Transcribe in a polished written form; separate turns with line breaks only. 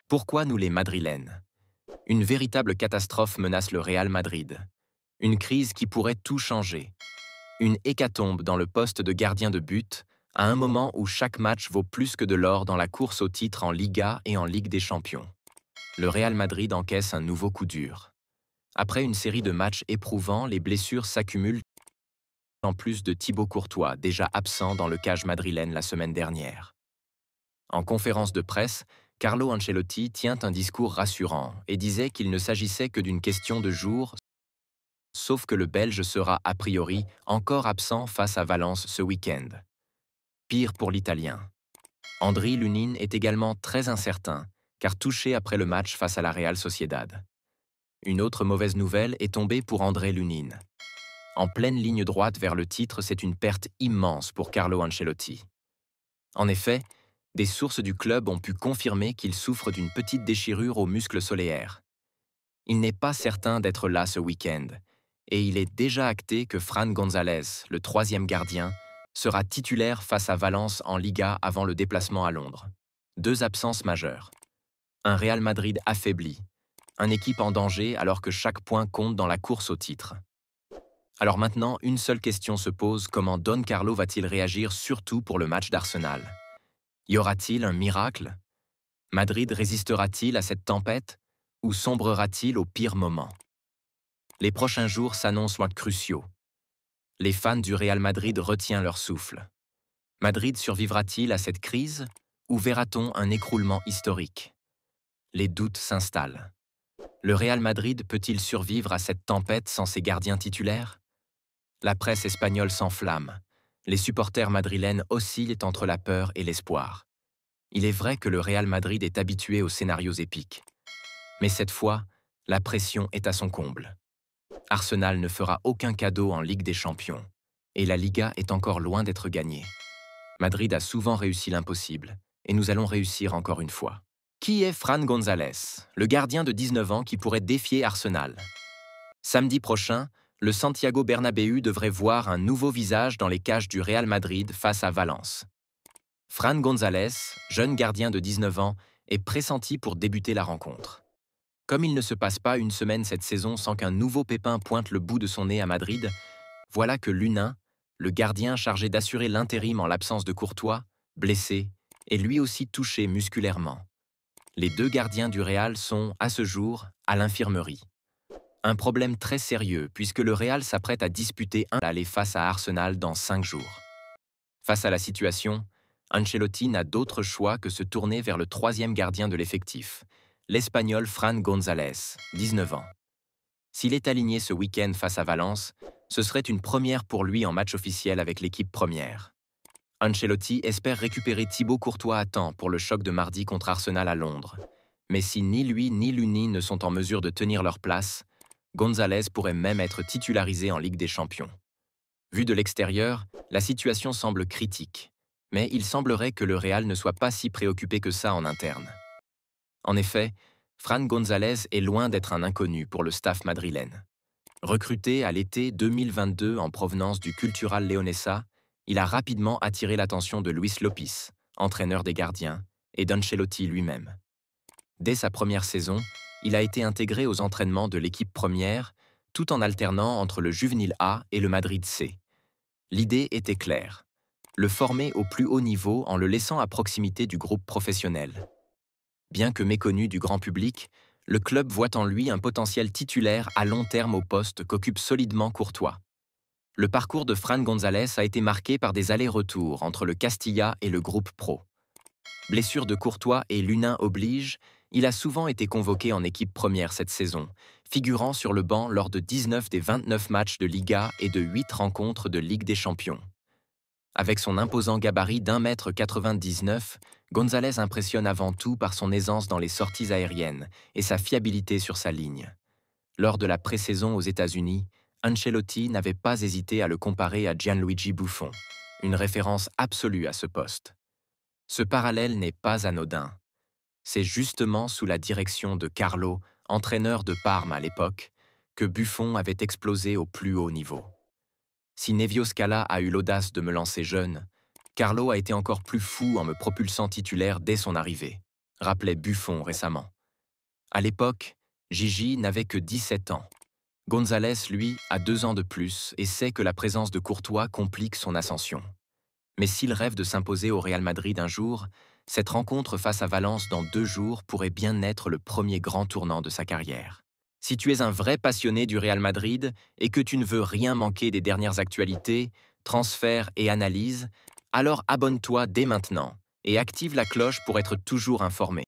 Pourquoi nous les Madrilènes? Une véritable catastrophe menace le Real Madrid. Une crise qui pourrait tout changer. Une hécatombe dans le poste de gardien de but, à un moment où chaque match vaut plus que de l'or dans la course au titre en Liga et en Ligue des Champions. Le Real Madrid encaisse un nouveau coup dur. Après une série de matchs éprouvants, les blessures s'accumulent en plus de Thibaut Courtois, déjà absent dans le cage madrilène la semaine dernière. En conférence de presse, Carlo Ancelotti tient un discours rassurant et disait qu'il ne s'agissait que d'une question de jours, sauf que le Belge sera a priori encore absent face à Valence ce week-end. Pire pour l'Italien. Andriy Lunin est également très incertain, car touché après le match face à la Real Sociedad. Une autre mauvaise nouvelle est tombée pour André Lunin. En pleine ligne droite vers le titre, c'est une perte immense pour Carlo Ancelotti. En effet, des sources du club ont pu confirmer qu'il souffre d'une petite déchirure au muscle solaire. Il n'est pas certain d'être là ce week-end, et il est déjà acté que Fran González, le troisième gardien, sera titulaire face à Valence en Liga avant le déplacement à Londres. Deux absences majeures. Un Real Madrid affaibli, une équipe en danger alors que chaque point compte dans la course au titre. Alors maintenant, une seule question se pose, comment Don Carlo va-t-il réagir surtout pour le match d'Arsenal? Y aura-t-il un miracle? Madrid résistera-t-il à cette tempête? Ou sombrera-t-il au pire moment? Les prochains jours s'annoncent cruciaux. Les fans du Real Madrid retiennent leur souffle. Madrid survivra-t-il à cette crise? Ou verra-t-on un écroulement historique? Les doutes s'installent. Le Real Madrid peut-il survivre à cette tempête sans ses gardiens titulaires? La presse espagnole s'enflamme. Les supporters madrilènes oscillent entre la peur et l'espoir. Il est vrai que le Real Madrid est habitué aux scénarios épiques. Mais cette fois, la pression est à son comble. Arsenal ne fera aucun cadeau en Ligue des Champions. Et la Liga est encore loin d'être gagnée. Madrid a souvent réussi l'impossible. Et nous allons réussir encore une fois. Qui est Fran González, le gardien de 19 ans qui pourrait défier Arsenal? Samedi prochain, le Santiago Bernabéu devrait voir un nouveau visage dans les cages du Real Madrid face à Valence. Fran González, jeune gardien de 19 ans, est pressenti pour débuter la rencontre. Comme il ne se passe pas une semaine cette saison sans qu'un nouveau pépin pointe le bout de son nez à Madrid, voilà que Lunin, le gardien chargé d'assurer l'intérim en l'absence de Courtois, blessé, est lui aussi touché musculairement. Les deux gardiens du Real sont, à ce jour, à l'infirmerie. Un problème très sérieux puisque le Real s'apprête à disputer un aller face à Arsenal dans 5 jours. Face à la situation, Ancelotti n'a d'autre choix que se tourner vers le troisième gardien de l'effectif, l'Espagnol Fran González, 19 ans. S'il est aligné ce week-end face à Valence, ce serait une première pour lui en match officiel avec l'équipe première. Ancelotti espère récupérer Thibaut Courtois à temps pour le choc de mardi contre Arsenal à Londres. Mais si ni lui ni Lunin ne sont en mesure de tenir leur place, González pourrait même être titularisé en Ligue des Champions. Vu de l'extérieur, la situation semble critique, mais il semblerait que le Real ne soit pas si préoccupé que ça en interne. En effet, Fran González est loin d'être un inconnu pour le staff madrilène. Recruté à l'été 2022 en provenance du Cultural Leonesa, il a rapidement attiré l'attention de Luis Lopis, entraîneur des gardiens, et d'Ancelotti lui-même. Dès sa première saison, il a été intégré aux entraînements de l'équipe première, tout en alternant entre le Juvenil A et le Madrid C. L'idée était claire, le former au plus haut niveau en le laissant à proximité du groupe professionnel. Bien que méconnu du grand public, le club voit en lui un potentiel titulaire à long terme au poste qu'occupe solidement Courtois. Le parcours de Fran González a été marqué par des allers-retours entre le Castilla et le groupe pro. Blessure de Courtois et Lunin oblige, il a souvent été convoqué en équipe première cette saison, figurant sur le banc lors de 19 des 29 matchs de Liga et de 8 rencontres de Ligue des Champions. Avec son imposant gabarit d'1,99 m, González impressionne avant tout par son aisance dans les sorties aériennes et sa fiabilité sur sa ligne. Lors de la pré-saison aux États-Unis, Ancelotti n'avait pas hésité à le comparer à Gianluigi Buffon, une référence absolue à ce poste. Ce parallèle n'est pas anodin. C'est justement sous la direction de Carlo, entraîneur de Parme à l'époque, que Buffon avait explosé au plus haut niveau. Si Nevio Scala a eu l'audace de me lancer jeune, Carlo a été encore plus fou en me propulsant titulaire dès son arrivée. rappelait Buffon récemment. À l'époque, Gigi n'avait que 17 ans. Gonzalez, lui, a 2 ans de plus et sait que la présence de Courtois complique son ascension. Mais s'il rêve de s'imposer au Real Madrid un jour, cette rencontre face à Valence dans 2 jours pourrait bien être le premier grand tournant de sa carrière. Si tu es un vrai passionné du Real Madrid et que tu ne veux rien manquer des dernières actualités, transferts et analyses, alors abonne-toi dès maintenant et active la cloche pour être toujours informé.